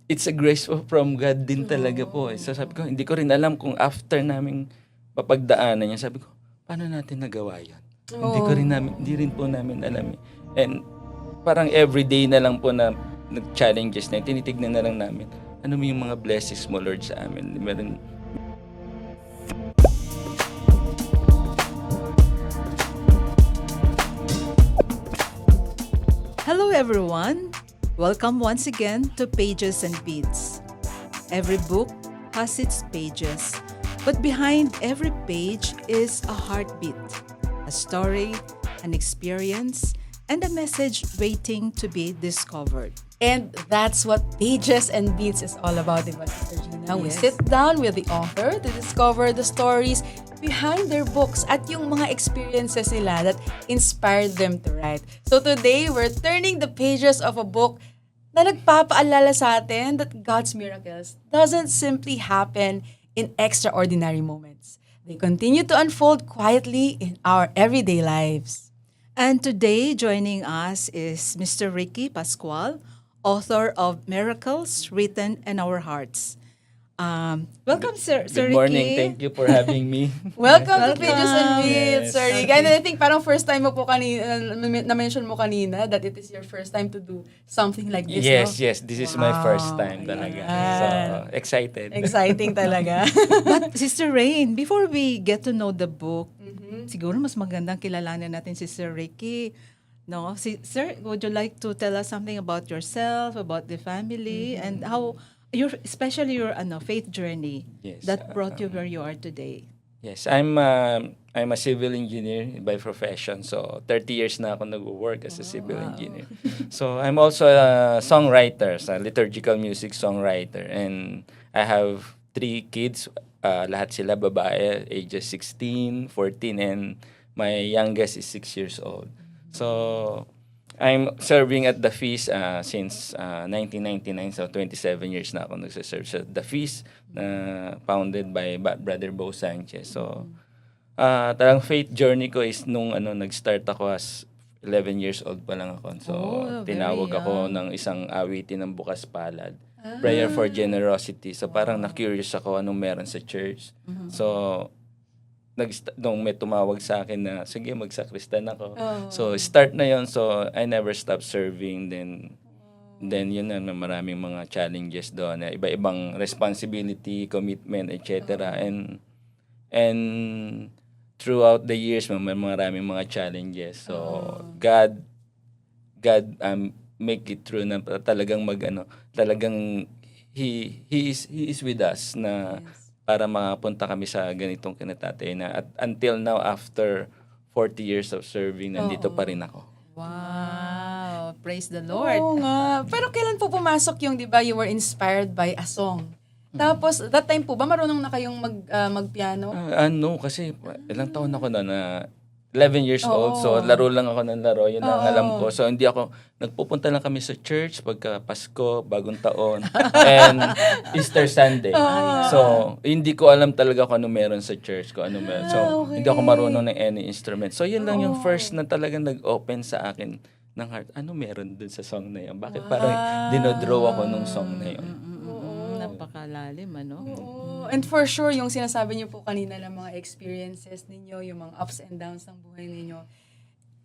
It's a grace from God din talaga po, eh. So sabi ko, hindi ko rin alam kung after naming mapagdaanan niya, sabi ko, paano natin nagawa yun? Hindi rin po namin alam, eh. And parang everyday na lang po na nag-challenges na tinitignan na lang namin, ano mo yung mga blessings mo, Lord, sa amin. Meron. Hello everyone! Welcome once again to Pages and Beats. Every book has its pages, but behind every page is a heartbeat, a story, an experience, and a message waiting to be discovered. And that's what Pages and Beats is all about, diba, Tita Gina? We Yes. sit down with the author to discover the stories behind their books at yung mga experiences nila that inspired them to write. So today, we're turning the pages of a book na nagpapaalala sa atin that God's miracles doesn't simply happen in extraordinary moments. They continue to unfold quietly in our everyday lives. And today, joining us is Mr. Ricky Pascual, author of Miracles Written in Our Hearts. Welcome, Sir Good Ricky. morning. Thank you for having me. Welcome to Pages and Yes. Beats, Sir Rick. And I think parang first time mo po kanina, na-mention mo kanina that it is your first time to do something like this, Yes, no? yes. This is my first time Wow. talaga. Ayan. So, excited. Exciting talaga. But Sister Rain, before we get to know the book, siguro mas magandang kilalanin natin si Sir Ricky. No, Sir, would you like to tell us something about yourself, about the family, and how especially your faith journey Yes, that brought you where you are today? Yes, I'm a civil engineer by profession. So 30 years na ako nag-work as a civil engineer. So I'm also a songwriter, a liturgical music songwriter, and I have 3 kids. Lahat sila babae, ages 16, 14, and my youngest is 6 years old. So I'm serving at the feast since 1999, so 27 years na ako nagsaserve sa the feast na founded by Brother Bo Sanchez. So talagang faith journey ko is nung nag-start ako as 11 years old pa lang ako. So very tinawag ako ng isang awitin ng Bukas Palad, Prayer for Generosity. So parang na-curious ako anong meron sa church. So nung may tumawag sa akin na, sige, magsakristan ako. So, start na yon. So, I never stopped serving. Then yun na, maraming mga challenges doon. Iba-ibang responsibility, commitment, etc. And throughout the years, may maraming mga challenges. So, God make it through na talagang talagang He is with us na para makapunta kami sa ganitong kinatatay na at until now, after 40 years of serving, nandito pa rin ako. Wow! Praise the Lord. Oo nga. Pero kailan po pumasok yung, di ba, you were inspired by a song? Tapos, that time po ba, marunong na kayong magpiano? Kasi ilang taon ako na 11 years old. So, laro lang ako ng laro. Yun lang alam ko. So, hindi ako, nagpupunta lang kami sa church pagka Pasko, Bagong Taon, and Easter Sunday. So, hindi ko alam talaga kung ano meron sa church, kung ano meron. So, hindi ako marunong ng any instrument. So, yun lang yung first na talagang nag-open sa akin ng heart. Ano meron dun sa song na yun? Bakit parang dinodraw ako nung song na yun? Napakalalim, ano? Oo. And for sure, yung sinasabi niyo po kanina ng mga experiences ninyo, yung mga ups and downs ng buhay ninyo,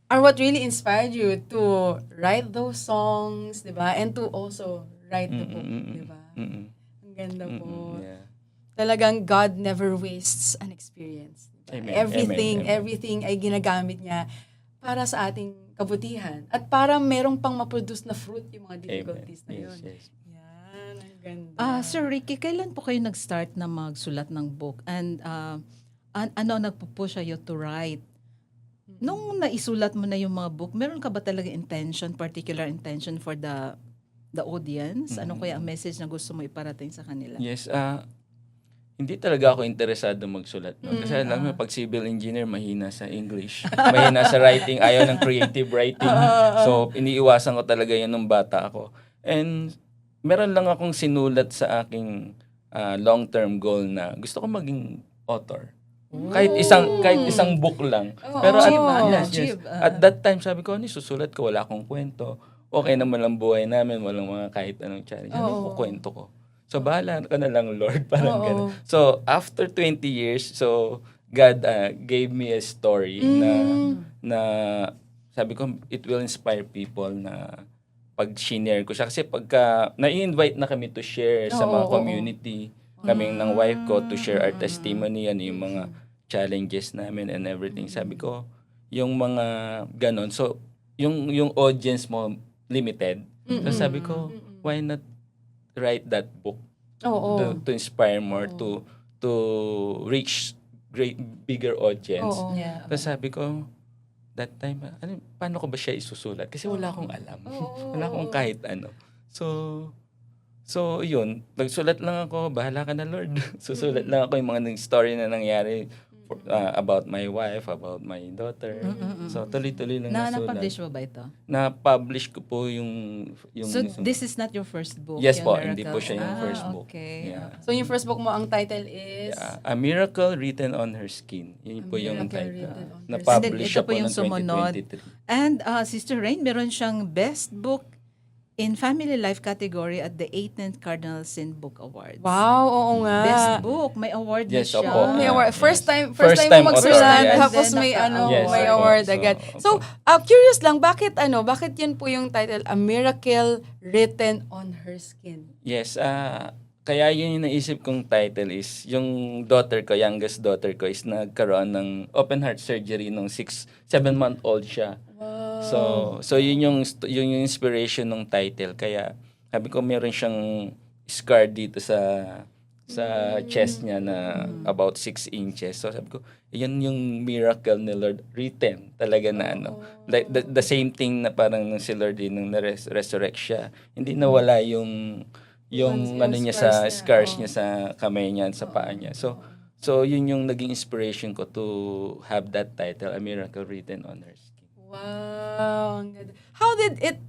are what really inspired you to write those songs, di ba? And to also write the book, di ba? Ang ganda po. Yeah. Talagang God never wastes an experience. Diba? Amen. Everything ay ginagamit niya para sa ating kabutihan. At para merong pang ma-produce na fruit yung mga difficulties na yun. Yes. Yan, ang ganda. Sir Ricky, kailan po kayo nag-start na magsulat ng book? And ano nagpo-push you to write? Nung naisulat mo na yung mga book, meron ka ba talaga particular intention for the audience? Ano kaya ang message na gusto mo iparating sa kanila? Yes, hindi talaga ako interesado magsulat. No? Kasi alam mo, pag civil engineer, mahina sa English. Mahina sa writing. Ayaw ng creative writing. So, iniiwasan ko talaga yan nung bata ako. And meron lang akong sinulat sa aking long-term goal na gusto ko maging author. Kahit isang book lang. Pero Achieve. at that time, sabi ko, susulat ko, wala akong kwento. okay naman ang buhay namin, walang mga kahit anong challenge. Ano Oo. yung kukwento ko? So, bahala ka na lang, Lord. Parang Oo. ganun. So, after 20 years, so, God gave me a story na sabi ko, it will inspire people na pag shinare ko siya. Kasi pagka na-invite na kami to share sa mga Oo. community, kami ng wife ko to share our testimony, ano yung mga challenges namin and everything. Sabi ko, yung mga ganon. So, yung audience mo limited. So sabi ko, why not write that book Oo. to inspire more, to reach bigger audience. Oo. Yeah. Tapos sabi ko, that time, paano ko ba siya isusulat? Kasi wala akong alam. Wala akong kahit ano. So, yun. Nagsulat lang ako, bahala ka na, Lord. Susulat lang ako yung mga story na nangyari about my wife, about my daughter. So, tuloy-tuloy lang nasulat. Na-publish mo ba ito? Na-publish ko po yung So, this is not your first book? Yes yung po, Miracle? hindi po siya yung first book. Okay. Yeah. So, yung first book mo, ang title is? A Miracle Written on Her Skin. Yun po yung Miracle title. Written on Her Na-publish And then, siya ito po po yung noong sumunod. 2023. And Sister Rain, meron siyang best book in Family Life category at the 18th Cardinal Sin Book Awards. Wow, oo nga. Best book, may award Yes, na siya. opo. May award. Yes. First time First mo time magsulat, author, yes. tapos And then may naka-award. may Yes, award opo. agad. So, So, curious lang, bakit yun po yung title, A Miracle Written on Her Skin? Yes, kaya yun yung naisip kong title is, yung daughter ko, youngest daughter ko, is nagkaroon ng open heart surgery nung 7-month-old siya. Wow. So yun yung inspiration ng title. Kaya sabi ko meron siyang scar dito sa chest niya na about 6 inches. So sabi ko, yan yung miracle ni Lord written talaga na ano. Like the same thing na parang nung si Lord din nung resurrect siya. Hindi nawala yung Yung ano niya scars sa niya. scars niya sa kamay niya, sa paa niya. So yun yung naging inspiration ko to have that title, A Miracle Written on Her Skin. Wow. Ang ganda. How did it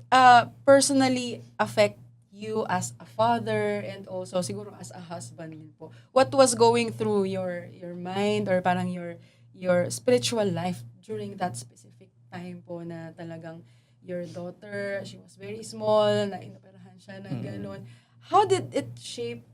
personally affect you as a father and also siguro as a husband din po? What was going through your mind or parang your spiritual life during that specific time po na talagang your daughter, she was very small, na inoperahan siya na gano'n. How did it shape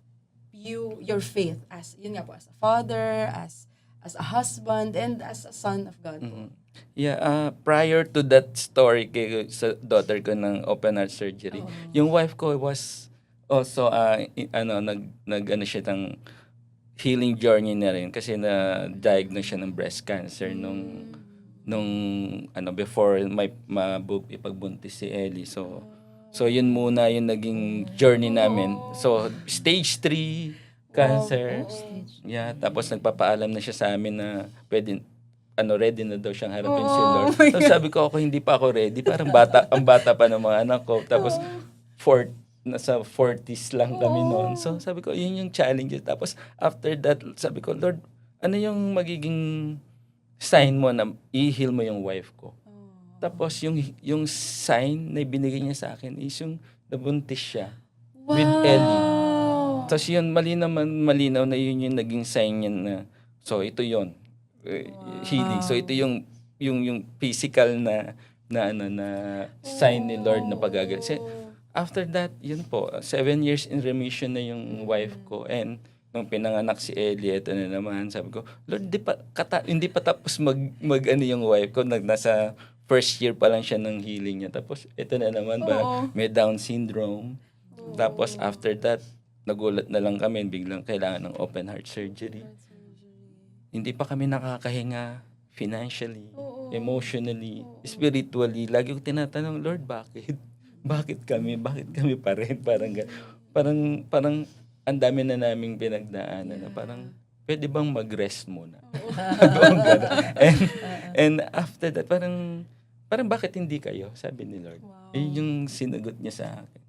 your faith as, yun nga po, as a father, as a husband, and as a son of God po? Yeah, prior to that story sa daughter ko ng open heart surgery, yung wife ko was also nag siya ng healing journey na rin kasi na diagnose siya ng breast cancer nung before ipagbuntis si Ellie. So yun muna yung naging journey namin. So stage 3 cancer. Yeah, tapos nagpapaalam na siya sa amin na ready na daw siyang harapin si Lord. So sabi ko ako hindi pa ako ready. Parang ang bata pa ng mga anak ko. Tapos nasa 40s lang kami noon. So sabi ko yun yung challenge. Tapos after that, sabi ko, Lord, ano yung magiging sign mo na i-heal mo yung wife ko? Tapos yung sign na binigay niya sa akin is yung nabuntis siya with Ellie. Tapos yun, malinaw na yun yung naging sign niya na, so ito yun, healing. So ito yung physical na sign ni Lord na pagagaling. So, after that, yun po, 7 years in remission na yung wife ko. And nung pinanganak si Ellie, ito na naman, sabi ko, Lord, hindi pa tapos yung wife ko, nasa first year pa lang siya ng healing niya. Tapos ito na naman may Down syndrome. Tapos after that, nagulat na lang kami, biglang kailangan ng open heart surgery. Hindi pa kami nakakahinga financially, emotionally, spiritually. Lagi ko tinatanong, Lord, bakit? Bakit kami pa rin? Parang ang dami na naming pinagdaanan na parang pwede bang mag-rest muna? and after that, parang bakit hindi kayo? Sabi ni Lord. Yun yung sinagot niya sa akin.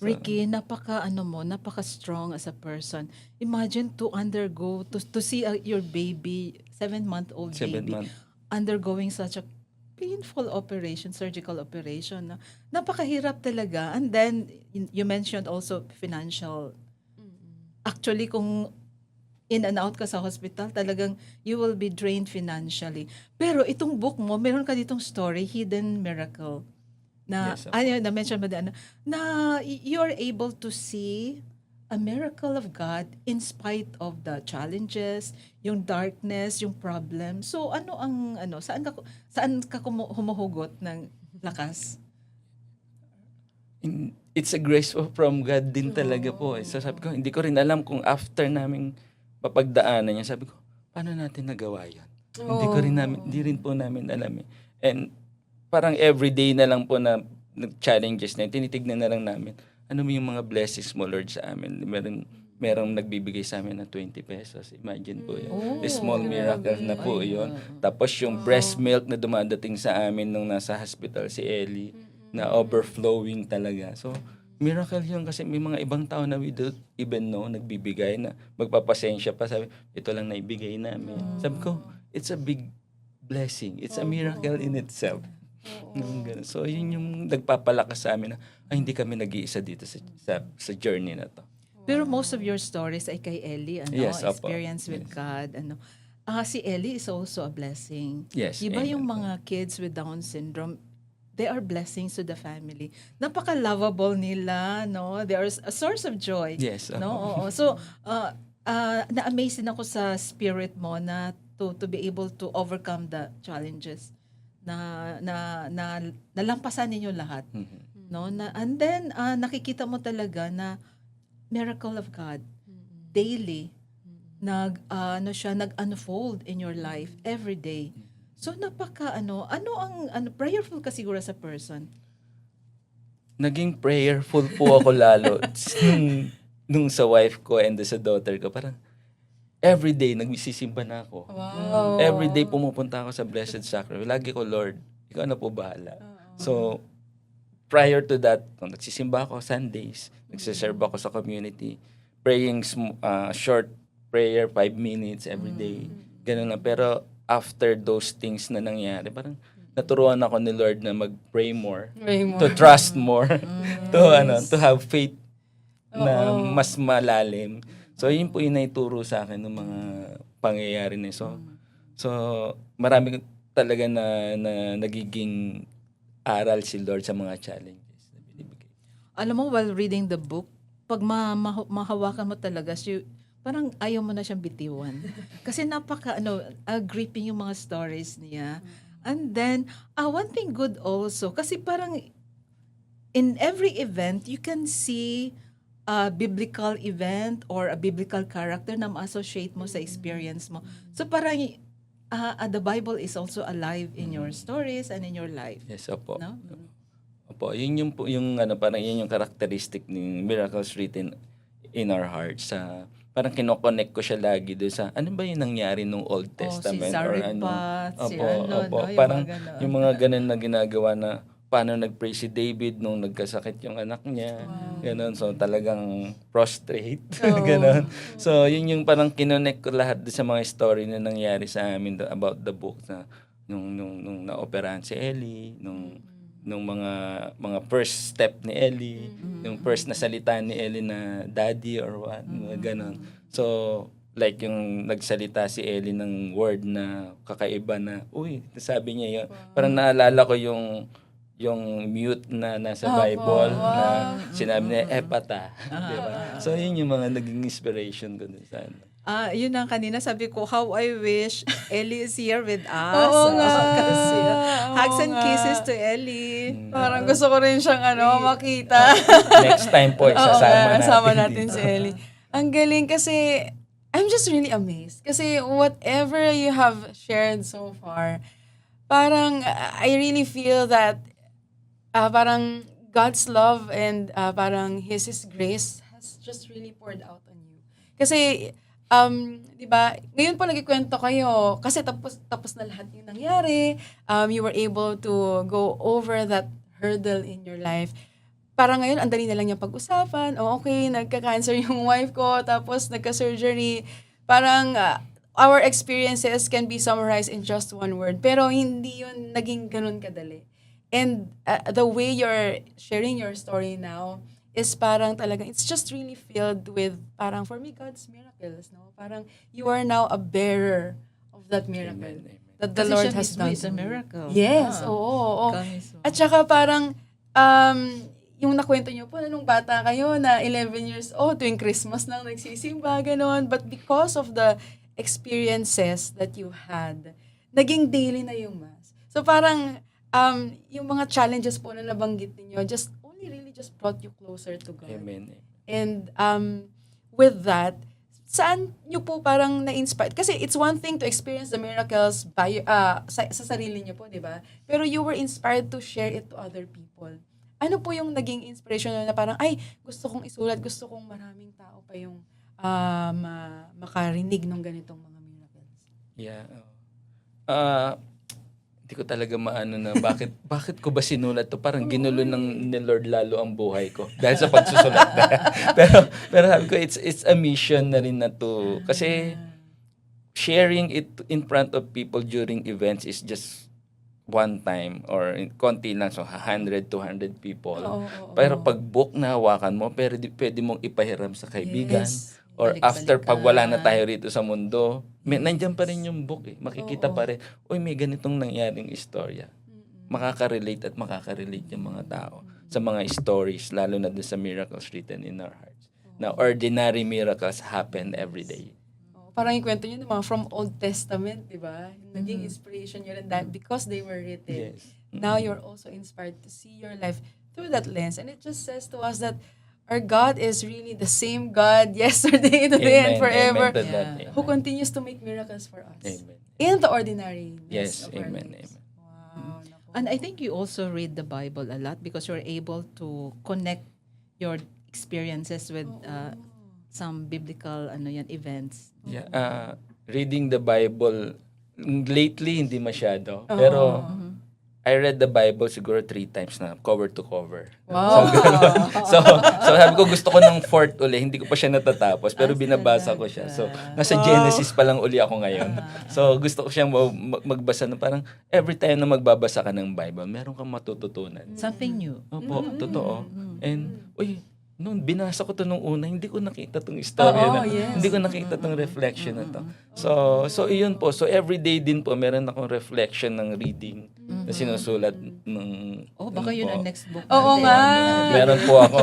Ricky, napaka-strong as a person. Imagine to undergo, to see your baby, 7-month-old 7 baby, months. undergoing such a painful operation, surgical operation. Napakahirap talaga. And then, you mentioned also financial. Actually, kung in and out ka sa hospital, talagang you will be drained financially. Pero itong book mo, meron ka ditong story, Hidden Miracle, Na, Yes, na-mention mo din, na you're able to see a miracle of God in spite of the challenges, yung darkness, yung problem. So saan ka humuhugot ng lakas? It's a grace from God din talaga po. So sabi ko, hindi ko rin alam kung after naming papagdaanan niya, sabi ko, paano natin nagawa yan? Hindi rin po namin alam eh. And parang everyday na lang po na challenges na tinitignan na lang namin. Ano mo yung mga blessings mo, Lord, sa amin? Merong nagbibigay sa amin ng 20 pesos. Imagine po yun. A small miracle na po yun. Tapos yung breast milk na dumadating sa amin nung nasa hospital si Ellie, na overflowing talaga. So, miracle yun kasi may mga ibang tao na we don't even know, nagbibigay na magpapasensya pa. Sabi, ito lang naibigay namin. Sabi ko, it's a big blessing. It's a miracle in itself. Ganun. So, yun yung nagpapalakas sa amin na hindi kami nag-iisa dito sa journey na to. Pero most of your stories ay kay Ellie, Yes, opo. experience with Yes. God, si Ellie is also a blessing. Yes, Iba amen yung po. mga kids with Down syndrome, they are blessings to the family. Napaka-lovable nila, no? They are a source of joy. Yes, opo. No? Oo. So, na-amaze din ako sa spirit mo na to be able to overcome the challenges na nalampasan ninyo lahat. No? And then nakikita mo talaga na miracle of God daily nag-unfold in your life every day. So napaka ano ang prayerful ka siguro sa person. Naging prayerful po ako lalo nung sa wife ko and sa daughter ko. Parang everyday nagsisimba na ako. Wow. Everyday pumupunta ako sa Blessed Sacrament. Lagi ko, Lord, ikaw na po bahala. So, prior to that, kung nagsisimba ako Sundays, nagsiserve ako sa community, praying short prayer, 5 minutes every day. Ganun lang. Pero after those things na nangyari, parang naturuan ako ni Lord na mag-pray more, to trust more, to have faith na mas malalim. So, yun po yung naituro sa akin ng mga pangyayari na So, marami talaga na nagiging aral si Lord sa mga challenges na binibigay. Alam mo, while reading the book, pag mahawakan mo talaga, parang ayaw mo na siyang bitiwan. Kasi gripping yung mga stories niya. And then, one thing good also, kasi parang in every event, you can see a biblical event or a biblical character na ma-associate mo sa experience mo. So parang the Bible is also alive in your stories and in your life. Yes, opo. No? Opo, yun parang yun yung characteristic ng Miracles Written in Our Hearts. Parang kinoconnect ko siya lagi doon sa ano ba yung nangyari nung Old Testament si Zarephath, parang yung mga ganun na ginagawa na paano nag-pray si David nung nagkasakit yung anak niya. Ganon. So, talagang prostrate. Ganon. So, yun yung parang kinonect ko lahat sa mga story na nangyari sa amin about the book na nung naoperahan si Ellie, nung mga first step ni Ellie, yung first na salita ni Ellie na daddy or what, ganon. So, like yung nagsalita si Ellie ng word na kakaiba na, sabi niya yun. Parang naalala ko yung mute na nasa Bible na sinabi niya, epata. Diba? So, yun yung mga naging inspiration ko dun sa yun ang kanina sabi ko, how I wish Ellie is here with us. Oo nga. Kasi, hugs and nga. kisses to Ellie. Parang gusto ko rin siyang makita. Next time po, Sama dito. natin si Ellie. Ang galing kasi, I'm just really amazed. Kasi whatever you have shared so far, parang I really feel that parang God's love and parang His grace has just really poured out on you. Kasi, di ba, ngayon po nagkikwento kayo, kasi tapos na lahat yung nangyari, you were able to go over that hurdle in your life. Parang ngayon, ang dali na lang yung pag-usapan, okay, nagka-cancer yung wife ko, tapos nagka-surgery. Parang our experiences can be summarized in just one word, pero hindi yun naging ganun kadali. And the way you're sharing your story now is parang talagang, it's just really filled with parang, for me, God's miracles, no? Parang, you are now a bearer of that miracle. Amen. That the Kasi Lord siya has mismo done. is a miracle. Yes, oo. Ikaw mismo. At saka parang, yung nakwento niyo po na nung bata kayo na 11 years old, tuwing Christmas lang nagsisimba, gano'n. But because of the experiences that you had, naging daily na yung Mass. So parang yung mga challenges po na nabanggit niyo just really just brought you closer to God. Amen. And with that, saan nyo po parang na-inspire? Kasi it's one thing to experience the miracles by, sa sarili nyo po, di ba? Pero you were inspired to share it to other people. Ano po yung naging inspiration na parang, ay, gusto kong isulat, gusto kong maraming tao pa yung makarinig ng ganitong mga miracles? Yeah. Hindi ko talaga maano na bakit ko ba sinulat to? Parang ginulo ni Lord lalo ang buhay ko dahil sa pagsusulat na. pero sabi ko it's a mission na rin na to kasi sharing it in front of people during events is just one time or konti lang, so 100, 200 people. Pero pag book na hawakan mo, pwede mong ipahiram sa kaibigan. Yes. Or Balik-balikan. after, pag wala na tayo rito sa mundo, nandiyan pa rin yung book eh. Makikita pa rin, uy, may ganitong nangyaring istorya. Makaka-relate yung mga tao sa mga stories, lalo na dun sa miracles written in our hearts. Na ordinary miracles happen every day. Parang yung kwento nyo mga from Old Testament, di ba? Naging inspiration nyo rin that because they were written. Yes. Now you're also inspired to see your life through that lens. And it just says to us that our God is really the same God yesterday, today, and forever. Amen to that. Yeah. Who continues to make miracles for us. Amen. In the ordinary. Yes, amen, amen. Wow. Naku. And I think you also read the Bible a lot because you're able to connect your experiences with some biblical events. Yeah, reading the Bible, lately hindi masyado. Pero I read the Bible siguro 3 times na, cover to cover. Wow. So sabi ko gusto ko ng 4th uli, hindi ko pa siya natatapos, pero binabasa ko siya. So nasa Genesis pa lang uli ako ngayon. So gusto ko siyang magbasa na parang every time na magbabasa ka ng Bible, meron kang matututunan. Something new. Opo, totoo. And, nung binasa ko to nung una, hindi ko nakita tong istorya na. yes. Hindi ko nakita tong reflection na to. So iyon po. So everyday din po, meron akong reflection ng reading na sinusulat ng... Baka yun ang next book Oo natin. nga. Meron po ako...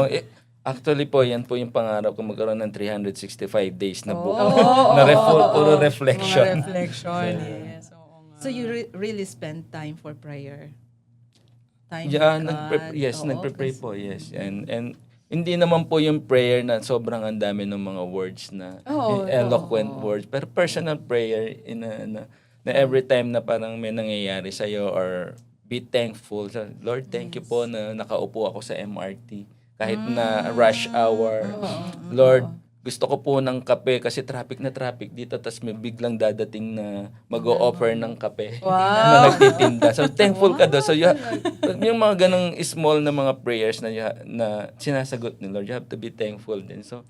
Actually po, yan po yung pangarap ko magkaroon ng 365 days na book. Na puro reflection. Mga reflection, yes. Oo nga. So you really spend time for prayer? Time Yeah, with God? nagpe-pray po, yes. And hindi naman po yung prayer na sobrang ang dami ng mga words na eloquent words, pero personal prayer na every time na parang may nangyayari sa iyo or be thankful. So, Lord, thank you po na nakaupo ako sa MRT kahit na rush hour. Lord, gusto ko po ng kape kasi traffic na traffic dito, tapos may biglang dadating na mag-o-offer ng kape na nagtitinda. So thankful ka doon. So yung mga ganong small na mga prayers na sinasagot ni Lord, you have to be thankful din. So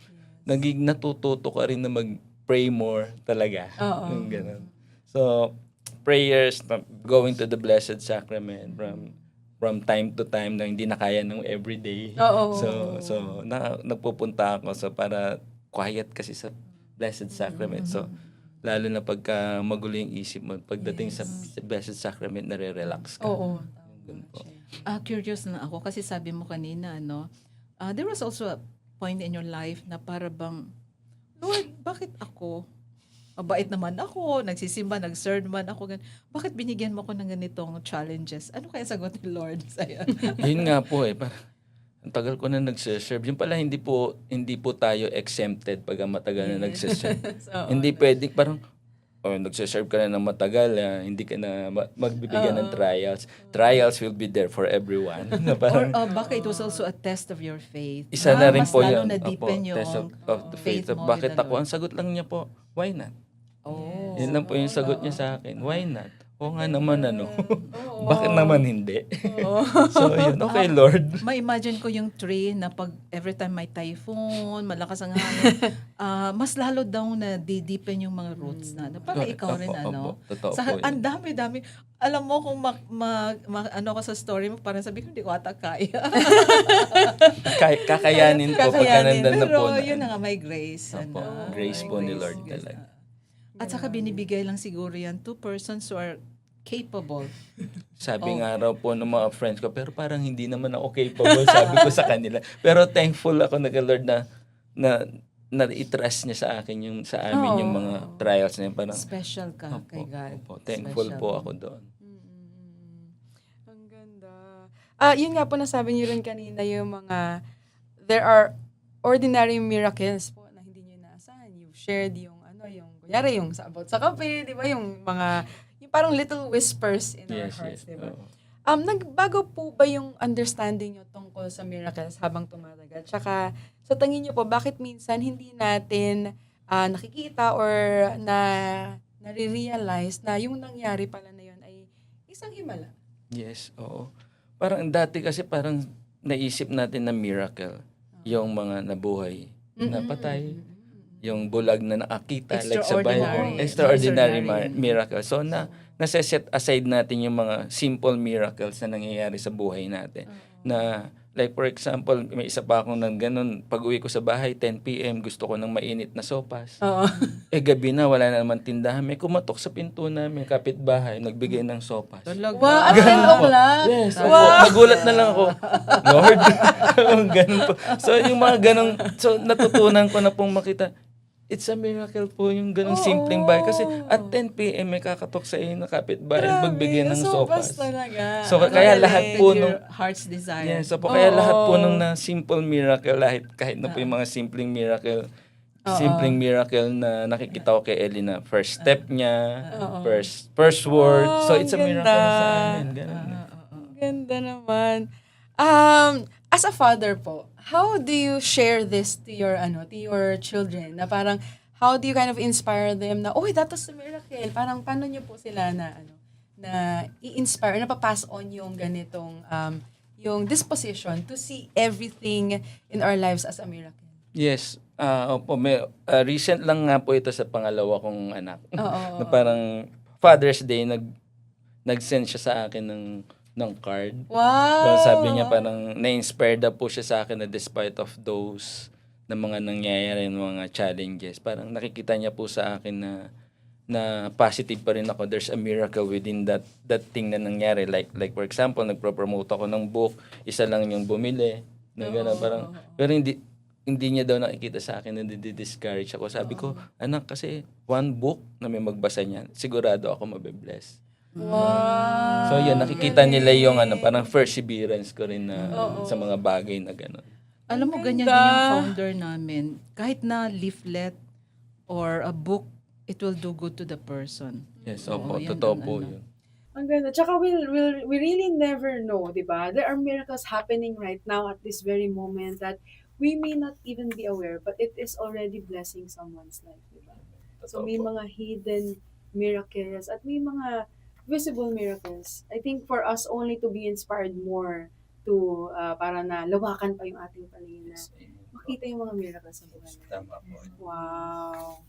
natututo ka rin na mag-pray more talaga. Yung ganon. So prayers, going to the Blessed Sacrament from time to time na hindi na kaya ng everyday. So nagpupunta ako para quiet kasi sa Blessed Sacrament. So, lalo na pagka magulo yung isip mo, pagdating sa Blessed Sacrament, nare-relax ka. Oo. Curious na ako kasi sabi mo kanina, there was also a point in your life na para bang, Lord, bakit ako? Mabait naman ako, nagsisimba, nag-serve man ako. Bakit binigyan mo ko ng ganitong challenges? Ano kaya sagot ni Lord sa'yo? Yun nga po ang tagal ko na nagsiserve. Yung pala, hindi po tayo exempted pag matagal na nagsiserve. Hindi pwedeng, parang, nagsiserve ka na ng matagal, hindi ka na magbibigyan ng trials. Trials will be there for everyone. Na parang, Or baka it was also a test of your faith. isa na rin Mas po lalo yun. na-deepen yung Test of the faith. mo Bakit with the ako? Lord. Ang sagot lang niya po, why not? Yun lang po yung sagot niya sa akin. Why not? Oo nga naman, Bakit naman hindi? So, yun. Okay, Lord. Ma-imagine ko yung tree na pag every time may typhoon, malakas ang hangin, mas lalo daw na dideepen yung mga roots na. Parang ikaw rin, Totoo Sa, po yun. ang dami-dami. Alam mo kung ano ka sa story mo, parang sabi ko, hindi ko ata kaya. Kakayanin po pagka nandun na po. Pero yun na nga, may grace. Opo, grace po ni Lord talaga. At saka binibigay lang siguro yan to persons who are capable. Sabi nga raw po ng mga friends ko, pero parang hindi naman ako capable, sabi ko sa kanila. Pero thankful ako Lord na i-trust niya sa akin sa amin yung mga trials na yun. Parang, Special ka kay God. thankful Special. po ako doon. Ang ganda. Yun nga po nasabi niyo rin kanina yung mga, there are ordinary miracles po na hindi niyo inaasahan. You shared yung kunyari yung about sa kape, di ba? Yung mga, yung parang little whispers in our hearts, di ba? Oo. Nagbago po ba yung understanding niyo tungkol sa miracles habang tumatagal? Tsaka, sa tingin niyo po, bakit minsan hindi natin nakikita or nare-realize na yung nangyari pala na yun ay isang himala? Yes, oo. Parang dati kasi parang naisip natin na miracle yung mga nabuhay, napatay, yung bulag na nakakita, like sa Bible. Extraordinary miracle. So, nasa-set aside natin yung mga simple miracles na nangyayari sa buhay natin. Na, like for example, may isa pa akong nang ganun, pag uwi ko sa bahay, 10 p.m., gusto ko ng mainit na sopas. Oo. Gabi na, wala na naman tindahan. May kumatok sa pinto namin, kapitbahay, nagbigay ng sopas. Talaga. Wow, at 10 o'clock? Yes, opo. Nagulat na lang ako. Lord, ganun po. So, yung mga ganun, so natutunan ko na pong makita, it's a miracle po yung ganung simpleng bahay. Kasi at 10 p.m. may kakatok sa iyo na kapitbahay magbigay ng sopas. Talaga. So, kaya lahat po nung... Your heart's desire. Yes, so po, kaya lahat po nung na simple miracle, kahit na po yung mga simpleng miracle, na nakikita ko kay Ellie na first step niya, first word. So, it's a miracle sa amin. Ganun. Ganda naman. As a father po, how do you share this to your children? Na parang how do you kind of inspire them na that was a miracle. Parang paano niyo po sila na i-inspire, na pass on yung ganitong yung disposition to see everything in our lives as a miracle. Yes. Opo, recent lang nga po ito sa pangalawa kong anak. Na parang Father's Day nag-send siya sa akin ng card. Wow! So, sabi niya parang na-inspired na po siya sa akin na despite of those na mga nangyayari, mga challenges. Parang nakikita niya po sa akin na positive pa rin ako. There's a miracle within that thing na nangyari. Like for example, nagpro-promote ako ng book, isa lang yung bumili. Na gano'n, parang, pero hindi niya daw nakikita sa akin na discourage ako. Sabi ko, anak, kasi one book na may magbasa niyan, sigurado ako mabibless. Wow! So yun, nakikita nila yung parang perseverance ko rin na sa mga bagay na gano'n. Alam mo, ganyan din yung founder namin. Kahit na leaflet or a book, it will do good to the person. Yes, opo, yan totoo ang po ano. yun. Ang ganda. Tsaka we really never know, di ba? There are miracles happening right now at this very moment that we may not even be aware, but it is already blessing someone's life, di ba? So may mga hidden miracles at may mga visible miracles. I think for us only to be inspired more to para na lawakan pa yung ating paningin na makita yung mga miracles sa buhay natin. Tama po. Wow.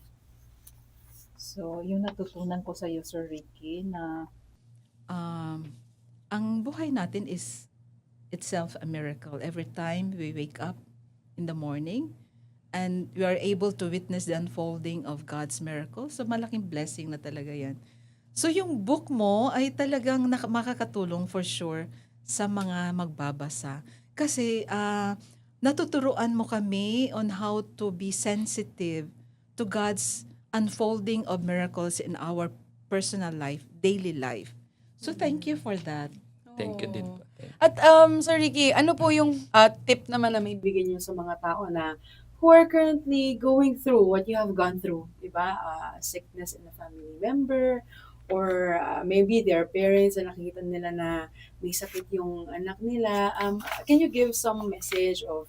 So, yung natutunan ko sa iyo, Sir Ricky, na ang buhay natin is itself a miracle. Every time we wake up in the morning and we are able to witness the unfolding of God's miracle, so malaking blessing na talaga yan. So yung book mo ay talagang makakatulong for sure sa mga magbabasa. Kasi natuturuan mo kami on how to be sensitive to God's unfolding of miracles in our personal life, daily life. So thank you for that. Thank you din po. At Sir Ricky, ano po yung tip naman na may Bigyan niyo sa mga tao na who are currently going through what you have gone through, di ba? Sickness in a family member, or maybe their parents na nakikita nila na may sakit yung anak nila. Can you give some message of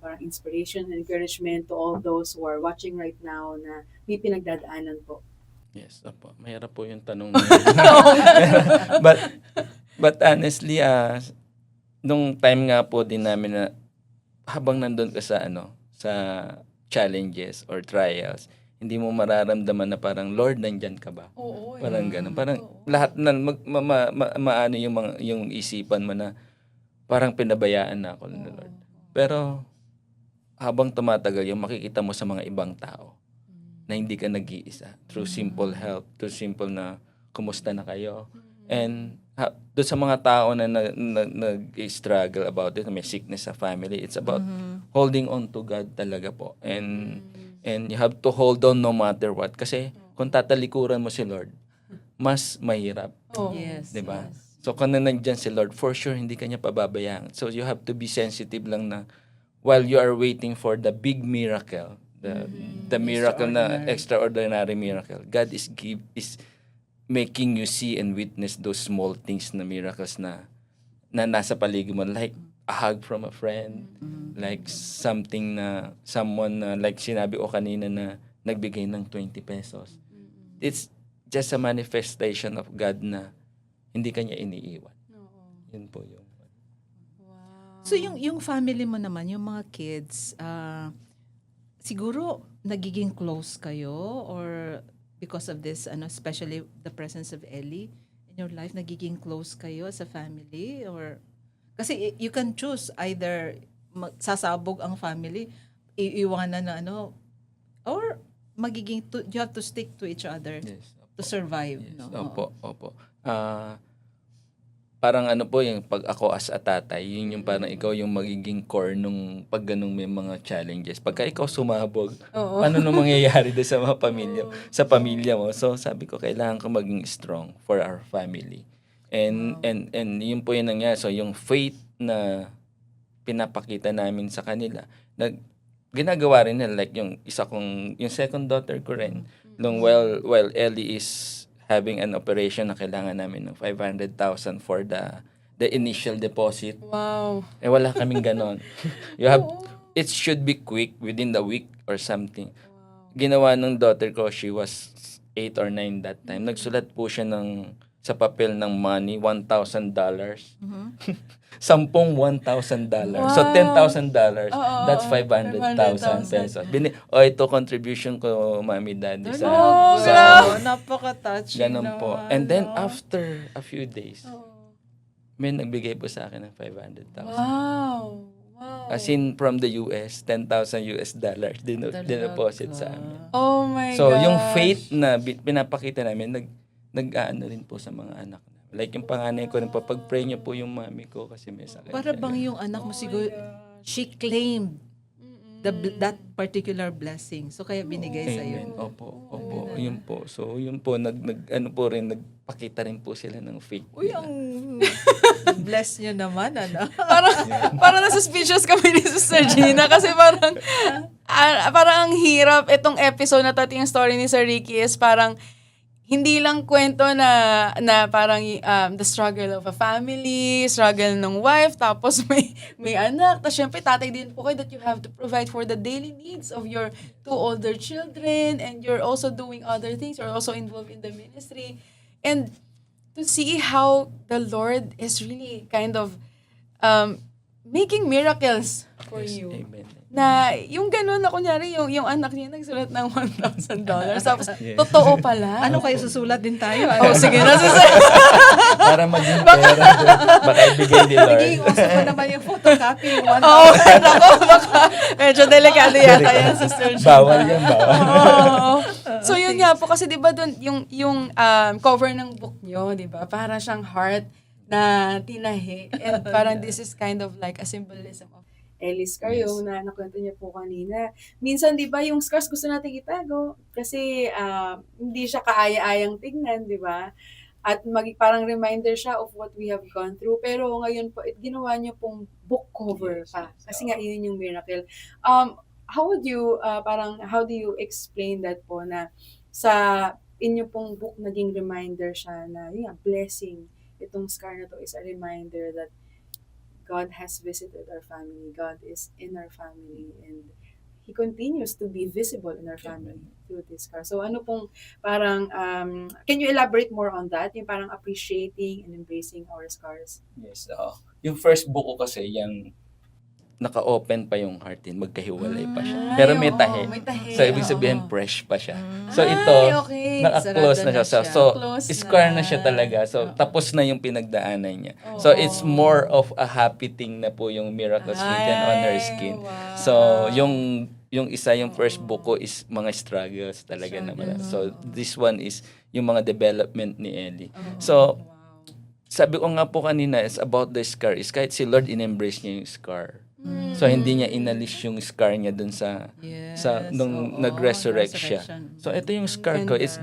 parang inspiration and encouragement to all those who are watching right now na may pinagdadaanan po? Yes, opo. Mahirap po yung tanong na yun. But honestly, nung time nga po din namin na habang nandun ka sa challenges or trials, hindi mo mararamdaman na parang, Lord, nandyan ka ba? Oo. Parang gano'n. Parang lahat na maano yung isipan mo na parang pinabayaan na ako ng Lord. Pero habang tumatagal, yung makikita mo sa mga ibang tao na hindi ka nag-iisa. Through simple help, through simple na kumusta na kayo. And doon sa mga tao na nag-struggle about it, may sickness sa family, it's about holding on to God talaga po. And you have to hold on no matter what. Kasi kung tatalikuran mo si Lord, mas mahirap. Oh. Yes. 'Di ba? So kung nandiyan si Lord, for sure hindi kanya pababayaan. So you have to be sensitive lang na while you are waiting for the big miracle, the miracle na extraordinary miracle. God is making you see and witness those small things na miracles na nasa paligid mo, like a hug from a friend, like something na someone na like sinabi ko kanina na nagbigay ng 20 pesos. It's just a manifestation of God na hindi kanya iniiwan. Yun po yung So yung family mo naman, yung mga kids, siguro nagiging close kayo or because of this, especially the presence of Ellie in your life, nagiging close kayo as a family? Or kasi you can choose either sasabog ang family, iiwanan na or magiging you have to stick to each other to survive. Yes. No? Opo. Parang po yung pag ako as a tatay, yun yung parang ikaw yung magiging core nung pag ganung may mga challenges. Pagka ikaw sumabog, paano nung mangyayari doon sa mga pamilya, sa pamilya mo? So sabi ko, kailangan ko maging strong for our family. And yun po yung nangyari. So yung faith na pinapakita namin sa kanila, ginagawa rin nila, like yung second daughter ko rin, while Ellie is having an operation na kailangan namin ng 500,000 for the initial deposit. Wow. Wala kaming ganon. It should be quick, within the week or something. Ginawa ng daughter ko, she was 8 or 9 that time. Nagsulat po siya sa papel ng money, $1,000. Sampung $1,000. So $10,000, that's 500,000 pesos. Ito contribution ko, Mami, Daddy, sa Napaka-touching ganun naman. po. And then after a few days, may nagbigay po sa akin ng 500,000. Wow. As in from the US, $10,000 dineposit sa amin. Oh my So gosh. yung faith na pinapakita namin, nag-aano rin po sa mga anak namin. Like yung panganay ko rin po, pag-pray niyo po yung mami ko kasi may sakit. Para bang yung anak mo siguro, she claimed that particular blessing. So kaya binigay sa Amen. iyo. Opo. Yun po. So yun po, nagpakita rin po sila ng faith. Uy, ang bless niyo naman, Parang nasa speechless kami ni Sister Gina kasi parang ang hirap itong episode na to, yung story ni Sir Ricky is parang hindi lang kwento na parang the struggle of a family, struggle ng wife, tapos may anak. Tapos syempre, tatay din po kayo that you have to provide for the daily needs of your 2 older children, and you're also doing other things. You're also involved in the ministry. And to see how the Lord is really kind of making miracles for you. Amen. Na yung ganun na kunyari, yung anak niya nagsulat ng $1,000. Tapos, totoo pala. Ano kayo susulat din tayo? Oh, sige na. Para maging pera. Baka ibigay ni Lord. Magiging uso pa naman yung photocopy. Oo, nako, baka medyo delikado yata yan, Sister Gina. Bawal yan, bawal. Oo. So, yun nga po, kasi di ba doon, yung cover ng book nyo, di ba? Para siyang heart na tinahi. And parang this is kind of like a symbolism of Ellie scar, yung na nakwento niya po kanina. Minsan, di ba, yung scars gusto natin itago kasi hindi siya kaaya-ayang tignan, di ba? At parang reminder siya of what we have gone through. Pero ngayon po, ginawa niya pong book cover pa. Kasi nga, yun yung miracle. How do you explain that po na sa inyo pong book naging reminder siya na, blessing. Itong scar na to is a reminder that God has visited our family. God is in our family, and He continues to be visible in our family through this scar. So ano pong parang, can you elaborate more on that? Yung parang appreciating and embracing our scars. Yes. Yung first book ko kasi, yung naka-open pa yung heart din, magkahiwalay pa siya. Pero may tahi. may tahi. So, ibig sabihin, fresh pa siya. So, ito, okay. naka-close na siya. Sarado na siya. So, Close square na. na siya talaga. So, tapos na yung pinagdaanan niya. So, it's more of a happy thing na po yung miracles written on her skin. Wow. So, yung isa, yung first book ko is mga struggles talaga naman. So, this one is yung mga development ni Ellie. So, sabi ko nga po kanina, is about the scar. Is kahit si Lord, in-embrace niya yung scar. So, hindi niya inalis yung scar niya dun sa Yes, nung oo, nag-resurrect siya. resurrection. So, ito yung scar ko. It's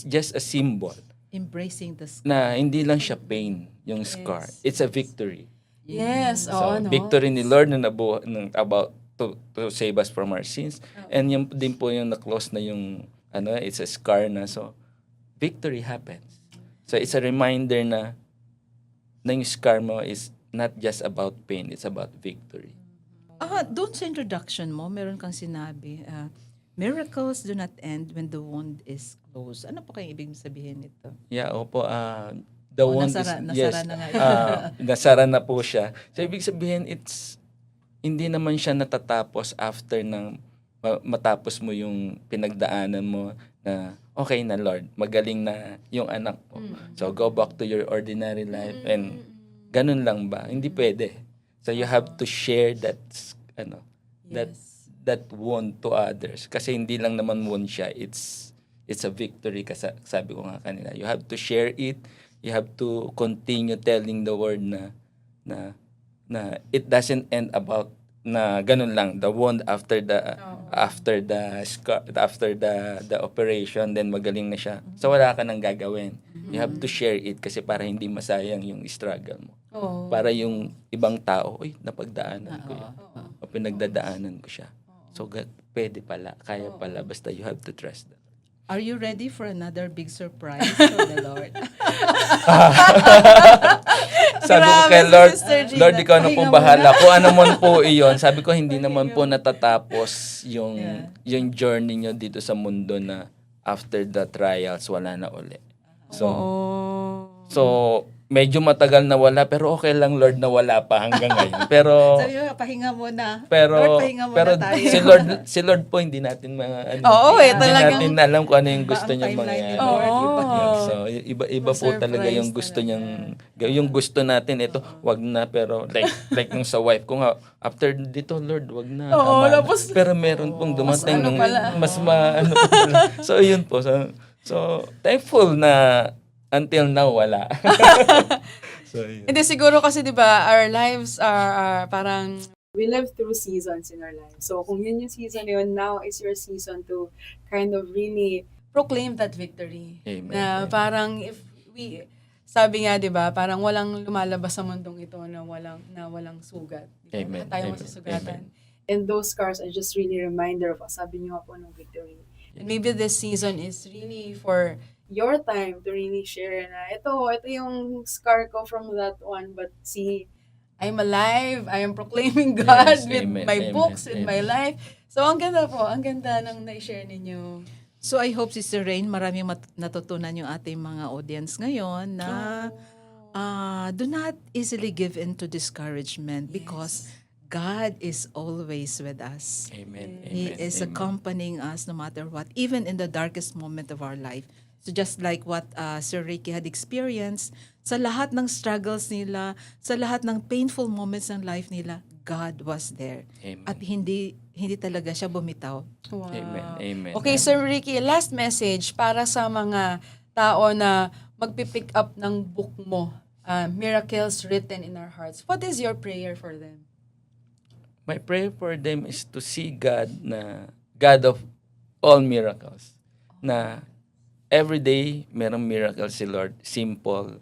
just a symbol Embracing the na hindi lang siya pain, yung scar. It's a victory. Yes, So, no? victory ni Lord na about to save us from our sins. And yung din po yung na-close na yung, it's a scar na. So, victory happens. So, it's a reminder na yung scar mo is not just about pain, it's about victory. Doon sa introduction mo, meron kang sinabi, miracles do not end when the wound is closed. Ano po kayong ibig sabihin nito? Yeah, opo. The wound nasara yes, na nga yun. nasara na po siya. So, ibig sabihin, hindi naman siya natatapos after ng matapos mo yung pinagdaanan mo na okay na Lord, magaling na yung anak mo. So, go back to your ordinary life and ganun lang ba? Hindi pwede. So, you have to share that that wound to others. Kasi hindi lang naman wound siya. It's a victory. Kasi sabi ko nga kanina, you have to share it. You have to continue telling the word na it doesn't end about na ganun lang, the wound after the scar, after the operation, then magaling na siya. So wala ka nang gagawin. You have to share it kasi para hindi masayang yung struggle mo. Para yung ibang tao, napagdaanan ko yun. O pinagdadaanan ko siya. So pwede pala, kaya pala, basta you have to trust that. Are you ready for another big surprise from the Lord? Sabi ko Grabe kay si Lord, Sister Gina. Lord, ikaw na po bahala. Kung ano man po iyon, sabi ko hindi naman po natatapos yung journey nyo dito sa mundo na after the trials, wala na uli. So medyo matagal na wala, pero okay lang Lord na wala pa hanggang ngayon. Pero Sabi mo, pahinga muna. pero Lord, pahinga muna pero tayo. si Lord po hindi natin Oo, hindi talagang natin alam kung ano yung gusto Ang niya timeline mangyari. ni Lord, iba. Yeah, so iba po talaga yung gusto niyang yung gusto natin ito, wag na, pero like nung sa wife ko nga, after dito Lord, wag na. tama na. Pero meron pong dumating nung mas maano pala. So yun po. So thankful na until now wala. So yun. Hindi, siguro kasi, di ba, our lives are parang, We live through seasons in our life. So kung yun yung season yun, now is your season to kind of really proclaim that victory. Amen. Na Amen. parang, sabi nga, di ba, parang walang lumalabas sa mundong ito na walang sugat. Di ba? Amen. Tayo Amen. masusugatan. And those scars are just really a reminder of, sabi niyo nga po, ng victory. And maybe this season is really for Your time to really share na, ito yung scar ko from that one, but see, I'm alive, I am proclaiming God Yes, with amen, my amen, books, with my amen. life. So, ang ganda po, ang ganda nang na-share ninyo. So I hope, Sister Rain, maraming natutunan yung ating mga audience ngayon na do not easily give in to discouragement because God is always with us. Amen. He Amen. is Amen. accompanying us no matter what, even in the darkest moment of our life. So just like what Sir Ricky had experienced, sa lahat ng struggles nila, sa lahat ng painful moments ng life nila, God was there. Amen. At hindi talaga siya bumitaw. Wow. Amen. Amen. Okay, Sir Ricky, last message para sa mga tao na magpipick up ng book mo, Miracles Written in Our Hearts. What is your prayer for them? My prayer for them is to see God na God of all miracles. Na every day merong miracle si Lord, simple,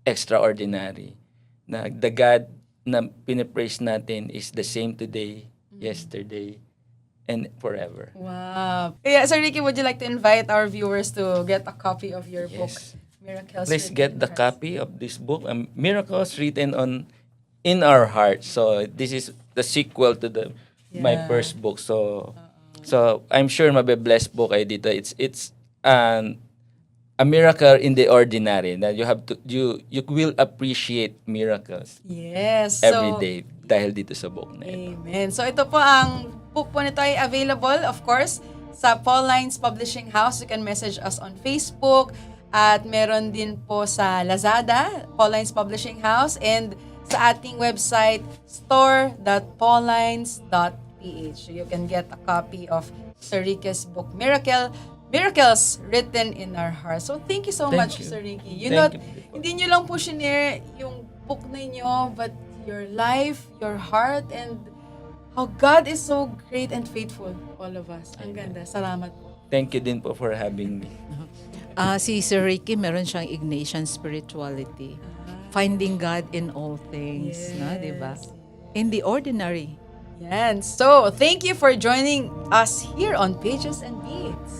extraordinary. Na the God na pinipraise natin is the same today, yesterday, and forever. Wow. Yeah, Sir Ricky, would you like to invite our viewers to get a copy of your book, Yes. Miracles Please Written get in the Our Hearts? copy of this book, Miracles Written in Our Hearts. So this is the sequel to my Yeah. first book. So I'm sure mabe-bless po kayo dito. It's a miracle in the ordinary that you will appreciate miracles Yes. every day dahil dito sa book na ito. Amen. So ito po ang book po nito ay available, of course, sa Paul Lines Publishing House. You can message us on Facebook at meron din po sa Lazada, Paul Lines Publishing House, and sa ating website, store.paullines.ph. So you can get a copy of Sir Ricky's book, Miracle miracles written in our hearts. So thank you so Thank much, you. Sir Ricky. Thank you. Hindi nyo lang po shinare yung book ninyo, but your life, your heart, and how God is so great and faithful to all of us. Ang ganda. Salamat po. Thank you din po for having me. Si Sir Ricky, meron siyang Ignatian spirituality. Finding God in all things, no, di ba? In the ordinary. Yan. So, thank you for joining us here on Pages and Beats,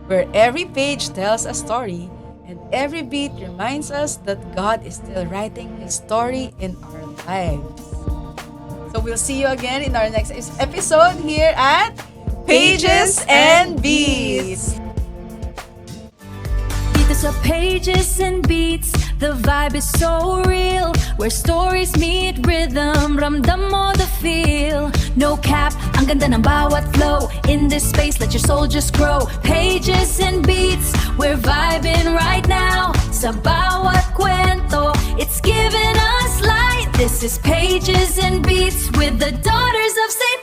where every page tells a story and every beat reminds us that God is still writing His story in our lives. So, we'll see you again in our next episode here at Pages and Beats. Dito sa Pages and Beats, the vibe is so real. Where stories meet rhythm, ramdam mo the feel. No cap, ang ganda ng bawat flow. In this space, let your soul just grow. Pages and Beats, we're vibing right now. Sa bawat kwento, it's giving us light. This is Pages and Beats with the daughters of St.